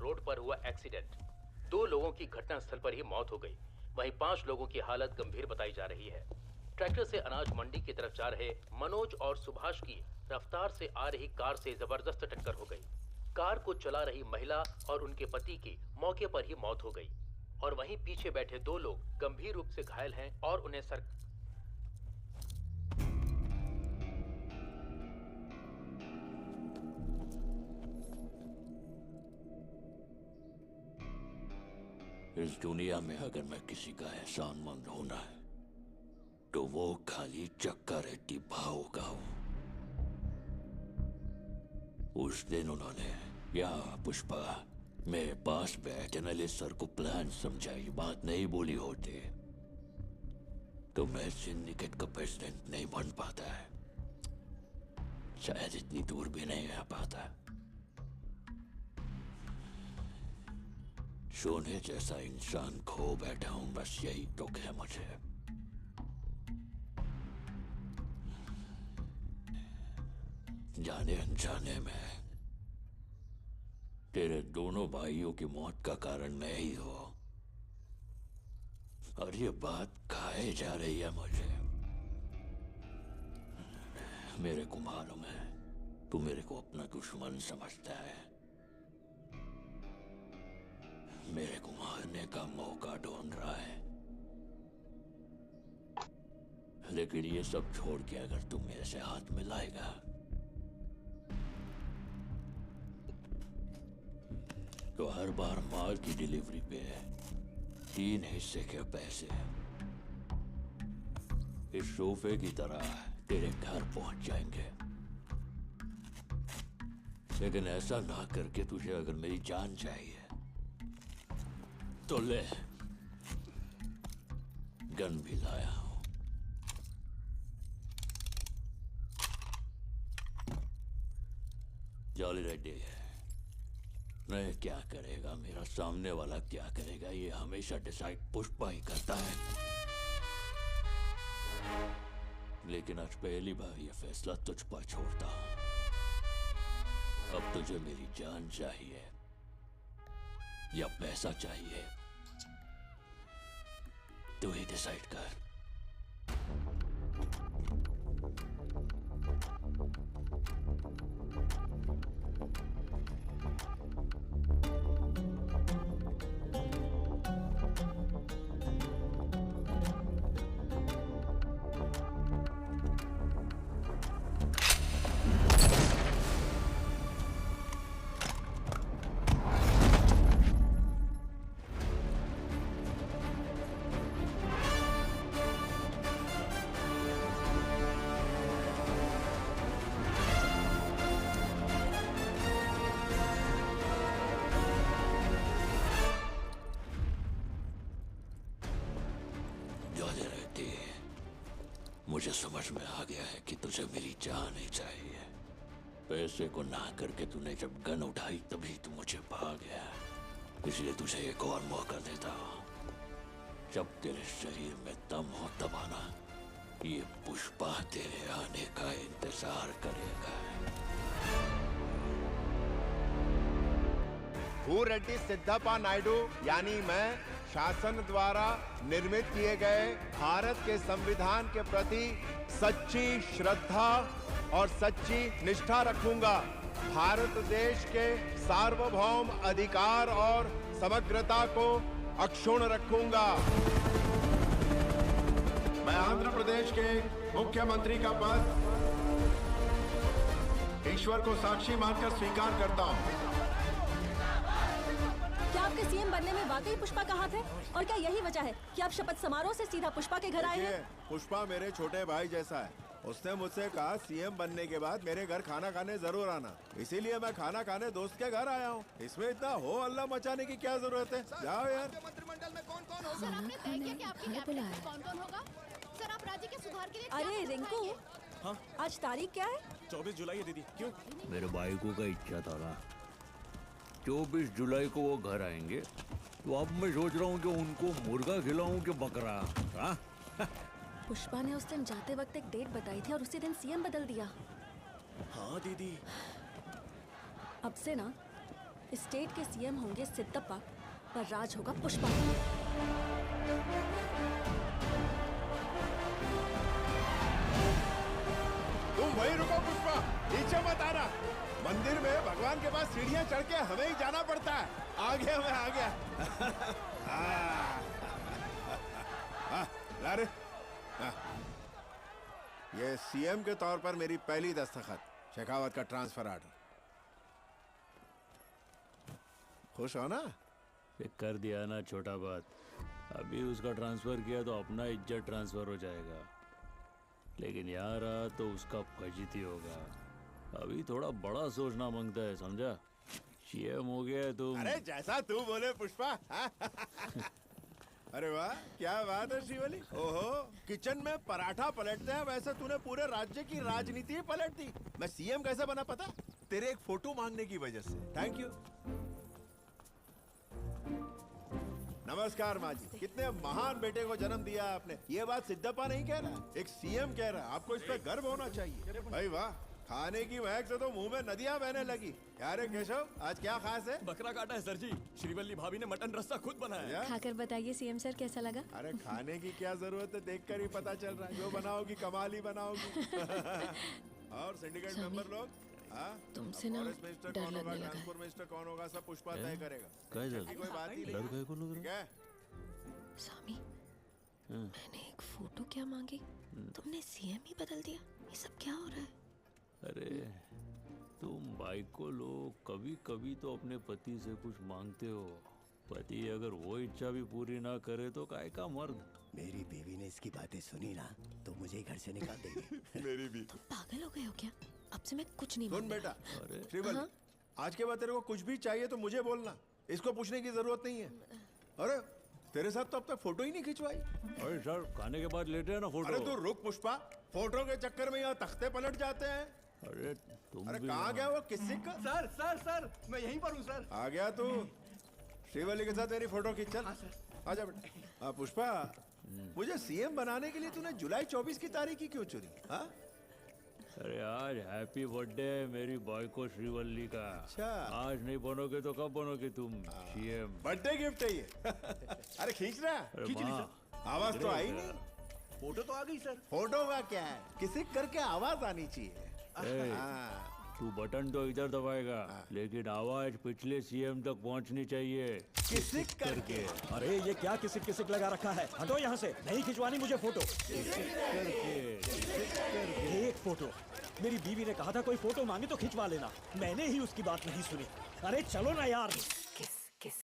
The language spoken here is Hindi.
रोड पर हुआ एक्सीडेंट। 2 लोगों की घटनास्थल पर ही मौत हो गई, वहीं 5 लोगों की हालत गंभीर बताई जा रही है। ट्रैक्टर से अनाज मंडी की तरफ जा रहे मनोज और सुभाष की रफ्तार से आ रही कार से जबरदस्त टक्कर हो गई। कार को चला रही महिला और उनके पति की मौके पर ही मौत हो गई और वहीं पीछे बैठे 2 लोग गंभीर रूप से घायल हैं और उन्हें इस दुनिया में अगर मैं किसी का एहसानमंद होना है तो वो खाली चक्का रेड्डी भाव का हूं। उस दिन उन्होंने या पुष्पा मेरे पास बैठ एनालिस्ट सर को प्लान समझाई, बात नहीं बोली होती तो मैं सिंडिकेट का प्रेसिडेंट नहीं बन पाता है, शायद इतनी दूर भी नहीं आ पाता। सोने जैसा इंसान खो बैठा हूं, बस यही दुख है मुझे। जाने अनजाने में तेरे दोनों भाइयों की मौत का कारण मैं ही हूं और ये बात खाए जा रही है मुझे। मेरे को मालूम है तू मेरे को अपना दुश्मन समझता है, मेरे को मारने का मौका ढूंढ रहा है, लेकिन ये सब छोड़ के अगर तू मेरे से हाथ मिलाएगा तो हर बार माल की डिलीवरी पे 3 हिस्से के पैसे इस सोफे की तरह तेरे घर पहुंच जाएंगे। लेकिन ऐसा ना करके तुझे अगर मेरी जान चाहिए तो ले, गन भी लाया हूं। जॉली रेड्डी नहीं क्या करेगा, मेरा सामने वाला क्या करेगा, ये हमेशा डिसाइड पुष्पा ही करता है। लेकिन आज पहली बार ये फैसला तुझ पर छोड़ता हूं। अब तुझे मेरी जान चाहिए या पैसा चाहिए, तू ही डिसाइड कर। मुझे समझ में आ गया है कि तुझे मेरी जान ही चाहिए। पैसे को ना करके तूने जब गन उठाई तभी तू मुझे भाग गया, इसलिए तुझे एक और मौका देता हूं। जब तेरे शरीर में दम हो तब आना, ये पुष्पा तेरे आने का इंतजार करेगा। भूरेड्डी सिद्धप्पा नायडू यानी मैं शासन द्वारा निर्मित किए गए भारत के संविधान के प्रति सच्ची श्रद्धा और सच्ची निष्ठा रखूंगा। भारत देश के सार्वभौम अधिकार और समग्रता को अक्षुण्ण रखूंगा। मैं आंध्र प्रदेश के मुख्यमंत्री का पद ईश्वर को साक्षी मानकर स्वीकार करता हूं। क्या आपके सीएम बनने में वाकई पुष्पा का हाथ है? और क्या यही वजह है कि आप शपथ समारोह से सीधा पुष्पा के घर आए हैं? पुष्पा मेरे छोटे भाई जैसा है। उसने मुझसे कहा सीएम बनने के बाद मेरे घर खाना खाने जरूर आना, इसीलिए मैं खाना खाने दोस्त के घर आया हूँ। इसमें इतना हो हल्ला मचाने की क्या जरूरत है? जाओ यार। मंत्रिमंडल में कौन-कौन होगा? सर, आपने तय किया कि आपके कैबिनेट में कौन-कौन होगा? सर, आप राज्य के सुधार के लिए अरे रिंकू, हाँ? आज तारीख क्या है? 24 जुलाई है दीदी। क्यों? मेरे भाई को का इच्छा था ना, 24 जुलाई को वो घर आएंगे, तो अब मैं सोच रहा हूँ कि उनको मुर्गा खिलाऊं कि बकरा। हाँ? पुष्पा ने उस दिन जाते वक्त एक डेट बताई थी और उसी दिन सीएम बदल दिया। हाँ दीदी। अब से ना स्टेट के सीएम होंगे सिद्धप्पा, पर राज होगा पुष्पा। तुम वहीं रुको पुष्पा, नीचे मत आना। मंदिर में भगवान के पास सीढ़ियां चढ़ के हमें ही जाना पड़ता है। आ गया मैं, आ गया। ला रे। ये सीएम के तौर पर मेरी पहली दस्तखत, शेखावत का ट्रांसफर आर्डर। खुश हो ना? कर दिया ना छोटा बात। अभी उसका ट्रांसफर किया तो अपना इज्जत ट्रांसफर हो जाएगा, लेकिन यहाँ रहा तो उसका फजीती होगा। अभी थोड़ा बड़ा सोचना मांगता है, समझा? सीएम हो गया है तुम। अरे जैसा तू बोले पुष्पा। अरे वाह, क्या बात है शिवली। ओहो, किचन में पराठा पलटते हैं वैसे तूने पूरे राज्य की राजनीति ही पलट दी। मैं सीएम कैसे बना पता? तेरे एक फोटो मांगने की वजह से। Thank you. नमस्कार माँ जी, कितने महान बेटे को जन्म दिया आपने। ये बात सिद्धप्पा नहीं कह रहा, एक सीएम कह रहा। आपको इस पे गर्व होना चाहिए। भाई वाह, खाने की महक से तो मुंह में नदियां बहने लगी। क्या रे केशव, आज क्या खास है? बकरा काटा है सर जी। श्रीवल्ली भाभी ने मटन रस्सा खुद बनाया है। खाकर बताइए सीएम सर कैसा लगा? अरे खाने की क्या जरूरत है, देखकर ही पता चल रहा है। जो बनाओगी कमाल ही बनाओगी। और सिंडिकेट मेंबर लोग, तुमसे ना डर लगने लगा है। ट्रांसपोर्ट मिनिस्टर कौन होगा सब पुष्पा तय करेगा। कोई बात ही डर नहीं। काय को लग रहा है? स्वामी, मैंने एक फोटो क्या मांगी, तुमने सीएम ही बदल दिया। ये सब क्या हो रहा है? अरे तुम भाई को लोग कभी कभी तो अपने पति से कुछ मांगते हो। पति अगर वो इच्छा भी पूरी ना करे तो काय का मर्द। मेरी बीवी ने इसकी बातें सुनी ना तो मुझे घर से निकाल देगी। मेरी भी। तुम पागल हो गए हो क्या? अब से मैं कुछ नहीं सुन मांगूंगी। बेटा, श्रीवल्ली, आज के बाद तेरे को कुछ भी चाहिए तो मुझे बोलना, इसको पूछने की जरूरत नहीं है। अरे तेरे साथ तो अब तक फोटो ही नहीं खिंचवाई। अरे सर, खाने के बाद लेटे हैं ना फोटो। अरे तू रुक पुष्पा, फोटो के चक्कर में यहाँ तख्ते पलट जाते हैं। अरे तुम अरे भी कहाँ गया वो किसिक का? सर सर सर, मैं यहीं पर हूँ सर। आ गया तू। श्रीवल्ली के साथ मेरी फोटो खींच, चल आजा बेटा। हाँ पुष्पा, मुझे सीएम बनाने के लिए तूने जुलाई 24 की तारीख ही क्यों चुनी? हाँ अरे आज हैप्पी बर्थडे है मेरी बॉयको श्रीवल्ली का। अच्छा। आज नहीं बनोगे तो कब बनोगे तुम सीएम? बर्थडे गिफ्ट है ये। अरे खींच रहा है? अरे माँ, आवाज तो आई नहीं। फोटो तो आ गई सर। फोटो का क्या है, किसी करके आवाज आनी चाहिए। ए, हाँ। तू बटन तो इधर दबाएगा, लेकिन आवाज पिछले सीएम तक पहुंचनी चाहिए। किसी करके। अरे ये क्या किसिक किसिक लगा रखा है? हटो यहाँ से, नहीं खिंचवानी मुझे फोटो। एक फोटो। मेरी बीवी ने कहा था कोई फोटो मांगे तो खिंचवा लेना, मैंने ही उसकी बात नहीं सुनी। अरे चलो ना यार।